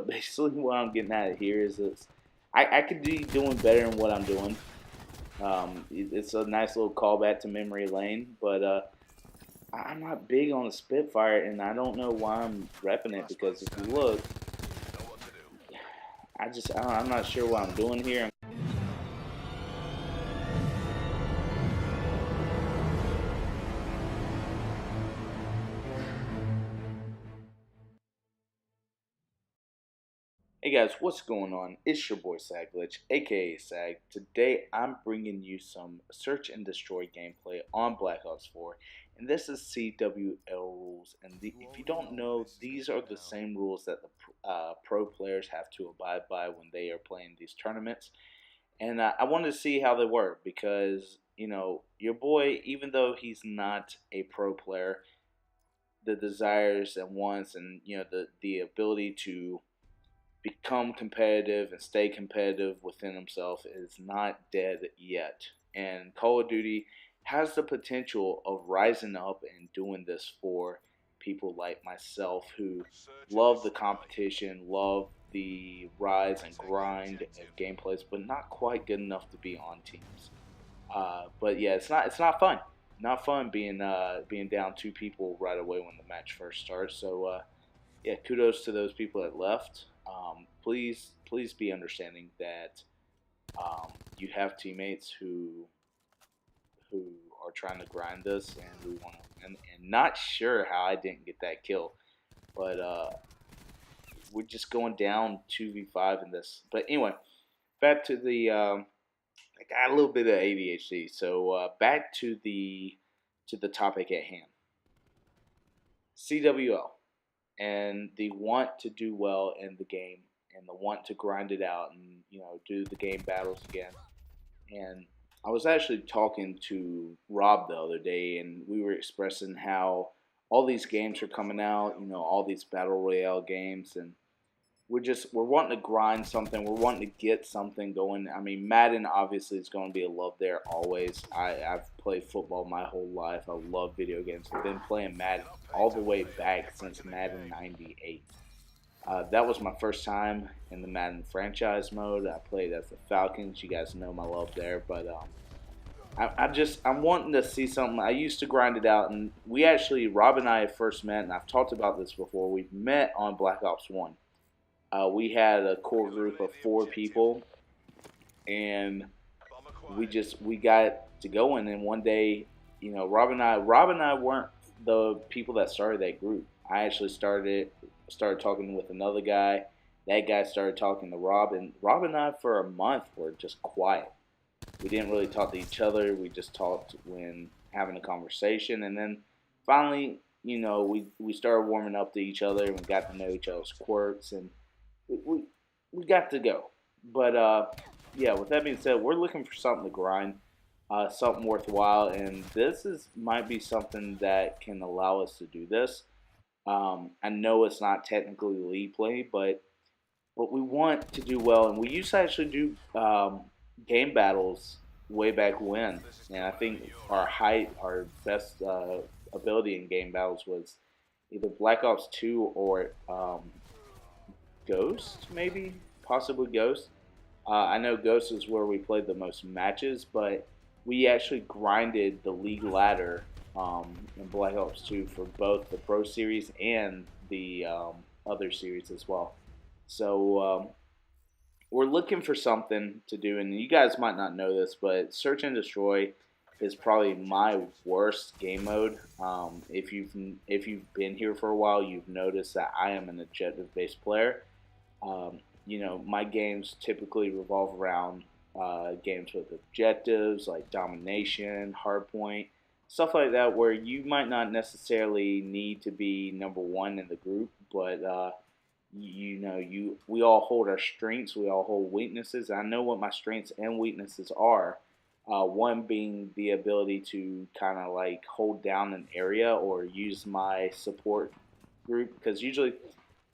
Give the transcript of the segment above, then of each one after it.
basically what I'm getting at here is this: I could be doing better in what I'm doing. It's a nice little callback to memory lane, but I'm not big on the Spitfire, and I don't know why I'm repping it because if you look, I'm not sure what I'm doing here. Hey guys, what's going on? It's your boy Glitch, aka Sag. Today I'm bringing you some search and destroy gameplay on Black Ops 4, and this is CWL rules. And if you don't know, these are the same rules that the pro players have to abide by when they are playing these tournaments. And I wanted to see how they work because your boy, even though he's not a pro player, the desires and wants and the ability to become competitive and stay competitive within himself is not dead yet. And Call of Duty has the potential of rising up and doing this for people like myself who love the competition, love the rise and grind of gameplays, but not quite good enough to be on teams. But yeah, it's not fun. Not fun being down two people right away when the match first starts. So yeah, kudos to those people that left. Please be understanding that you have teammates who are trying to grind this and we want to win. And not sure how I didn't get that kill, but we're just going down 2v5 in this. But anyway, back to the I got a little bit of ADHD, so back to the topic at hand. CWL and the want to do well in the game and the want to grind it out and do the game battles again. And I was actually talking to Rob the other day, and we were expressing how all these games are coming out, all these battle royale games, and we're wanting to grind something. We're wanting to get something going. I mean, Madden obviously is going to be a love there always. I've played football my whole life. I love video games. I've been playing Madden all the way back since Madden '98. That was my first time in the Madden franchise mode. I played as the Falcons. You guys know my love there, but I'm wanting to see something. I used to grind it out, and Rob and I first met, and I've talked about this before. We've met on Black Ops 1. We had a core group of 4 people, and we got to going. And one day, Rob and I weren't the people that started that group. I actually started talking with another guy. That guy started talking to Rob, and Rob and I for a month were just quiet. We didn't really talk to each other. We just talked when having a conversation, and then finally, we started warming up to each other, and we got to know each other's quirks, and we got to go. But yeah, with that being said, we're looking for something to grind, something worthwhile, and might be something that can allow us to do this. I know it's not technically league play, but we want to do well, and we used to actually do game battles way back when, and I think our best ability in game battles was either Black Ops 2 or Ghost, maybe, possibly Ghost. I know Ghost is where we played the most matches, but we actually grinded the league ladder in Black Ops 2 for both the Pro Series and the other series as well. So we're looking for something to do, and you guys might not know this, but Search and Destroy is probably my worst game mode. If you've been here for a while, you've noticed that I am an objective-based player. My games typically revolve around games with objectives like domination, hardpoint, stuff like that, where you might not necessarily need to be number one in the group, but we all hold our strengths, we all hold weaknesses. I know what my strengths and weaknesses are. One being the ability to kind of like hold down an area or use my support group, because usually,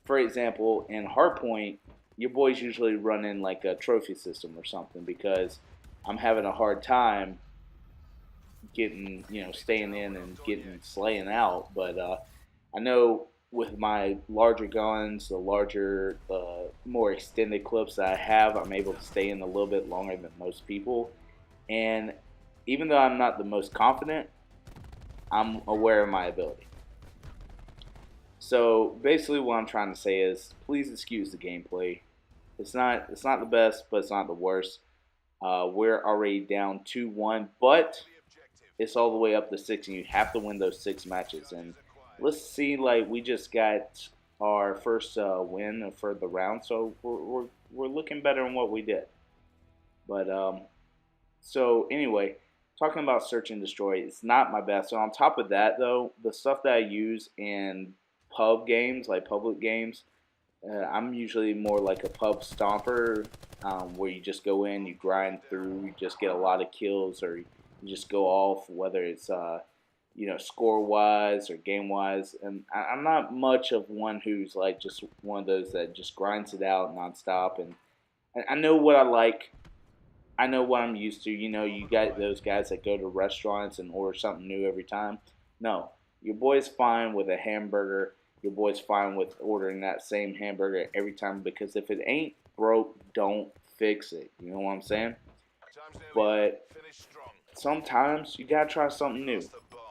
for example, in hardpoint, your boys usually run in like a trophy system or something because I'm having a hard time getting, staying in and getting slaying out. But I know with my larger guns, the larger more extended clips that I have, I'm able to stay in a little bit longer than most people. And even though I'm not the most confident, I'm aware of my ability. So basically, what I'm trying to say is, please excuse the gameplay. It's not the best, but it's not the worst. We're already down 2-1, but it's all the way up to 6, and you have to win those 6 matches. And let's see, like, we just got our first win for the round, so we're looking better than what we did. But so anyway, talking about search and destroy, it's not my best. So on top of that, though, the stuff that I use in pub games, like public games, I'm usually more like a pub stomper, where you just go in, you grind through, you just get a lot of kills, or you just go off, whether it's score wise or game wise. And I'm not much of one who's like just one of those that just grinds it out nonstop. And I know what I like. I know what I'm used to. You got those guys that go to restaurants and order something new every time. No, your boy's fine with a hamburger. Your boy's fine with ordering that same hamburger every time, because if it ain't broke, don't fix it. You know what I'm saying? But sometimes you gotta try something new.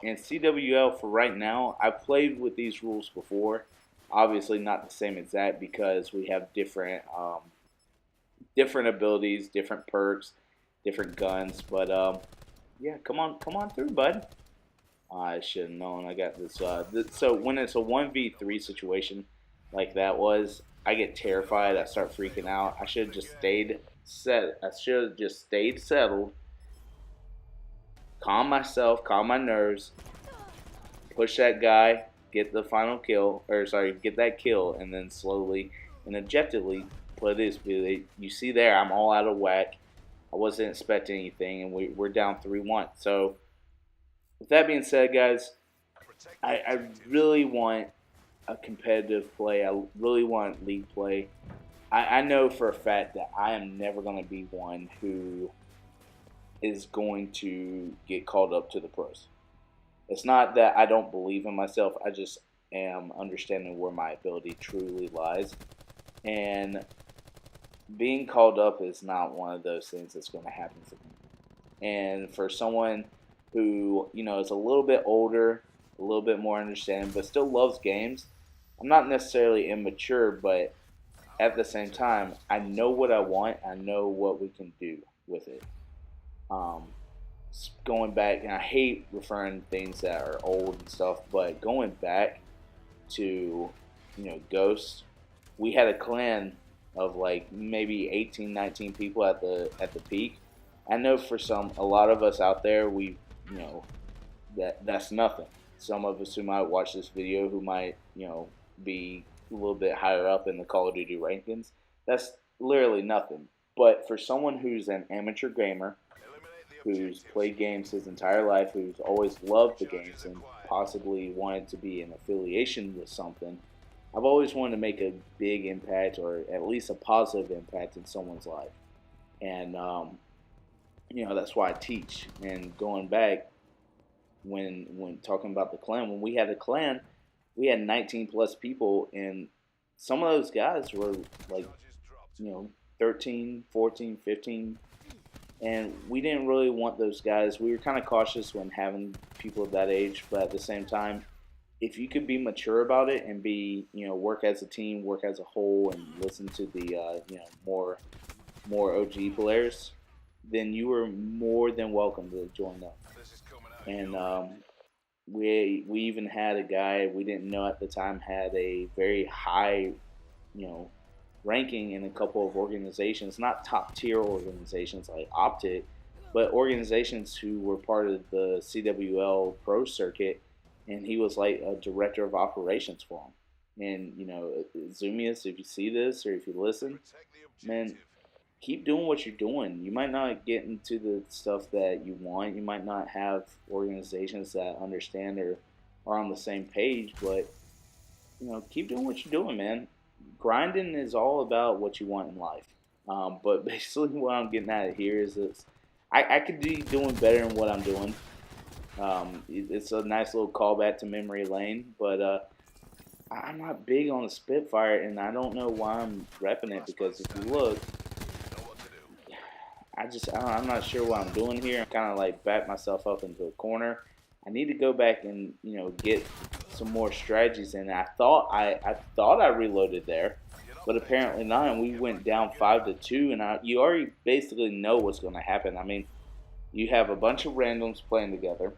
And CWL, for right now, I've played with these rules before. Obviously, not the same exact, because we have different abilities, different perks, different guns. But yeah, come on through, bud. I should have known. I got this. So when it's a 1v3 situation like that was, I get terrified. I start freaking out. I should have just stayed set. I should have just stayed settled, calm myself, calm my nerves, push that guy, get the final kill, or sorry, get that kill, and then slowly and objectively play this. You see there, I'm all out of whack. I wasn't expecting anything, and we're down 3-1. So with that being said, guys, I really want a competitive play. I really want league play. I know for a fact that I am never going to be one who is going to get called up to the pros. It's not that I don't believe in myself. I just am understanding where my ability truly lies. And being called up is not one of those things that's going to happen for me. And for someone who, is a little bit older, a little bit more understanding, but still loves games, I'm not necessarily immature, but at the same time, I know what I want. I know what we can do with it. Um, Going back, and I hate referring to things that are old and stuff, but going back to, Ghost, we had a clan of like maybe 18, 19 people at the peak. I know for a lot of us out there, that's nothing. Some of us who might watch this video, who might, be a little bit higher up in the Call of Duty rankings, that's literally nothing. But for someone who's an amateur gamer, who's played games his entire life, who's always loved the games and possibly wanted to be in affiliation with something, I've always wanted to make a big impact, or at least a positive impact in someone's life. And, that's why I teach. And going back, when talking about the clan, when we had a clan, we had 19 plus people, and some of those guys were like, 13, 14, 15, and we didn't really want those guys. We were kind of cautious when having people of that age, but at the same time, if you could be mature about it and be, work as a team, work as a whole, and listen to the, more OG players, then you were more than welcome to join up. And we even had a guy we didn't know at the time had a very high, ranking in a couple of organizations, not top tier organizations like Optic, but organizations who were part of the CWL pro circuit, and he was like a director of operations for them. And Zumius, if you see this or if you listen, man, keep doing what you're doing. You might not get into the stuff that you want. You might not have organizations that understand or are on the same page, but keep doing what you're doing, man. Grinding is all about what you want in life. But basically, what I'm getting at here is this: I could be doing better than what I'm doing. It's a nice little callback to memory lane, but I'm not big on the Spitfire, and I don't know why I'm repping it, because if you look, I'm not sure what I'm doing here. I'm kind of like back myself up into a corner. I need to go back and get some more strategies in. I thought I reloaded there, but apparently not. And we went down 5-2, and you already basically know what's going to happen. I mean, you have a bunch of randoms playing together.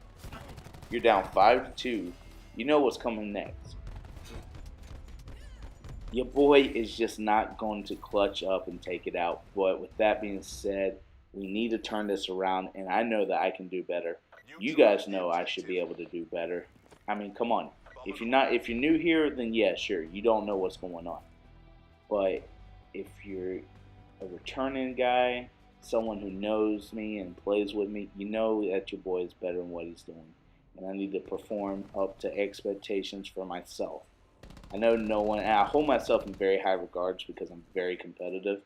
You're down 5-2. You know what's coming next. Your boy is just not going to clutch up and take it out. But with that being said, we need to turn this around, and I know that I can do better. You guys know I should be able to do better. I mean, come on. If you're new here, then yeah, sure, you don't know what's going on. But if you're a returning guy, someone who knows me and plays with me, you know that your boy is better than what he's doing. And I need to perform up to expectations for myself. I know no one, and I hold myself in very high regards because I'm very competitive.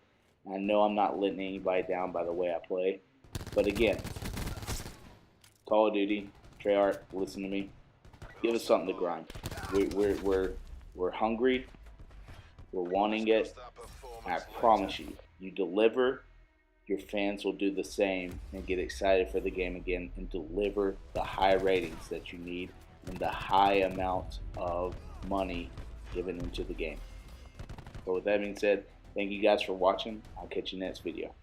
I know I'm not letting anybody down by the way I play. But again, Call of Duty, Treyarch, listen to me. Give us something to grind. We're hungry. We're wanting it. I promise you, you deliver, your fans will do the same and get excited for the game again and deliver the high ratings that you need and the high amount of money given into the game. But with that being said, thank you guys for watching. I'll catch you next video.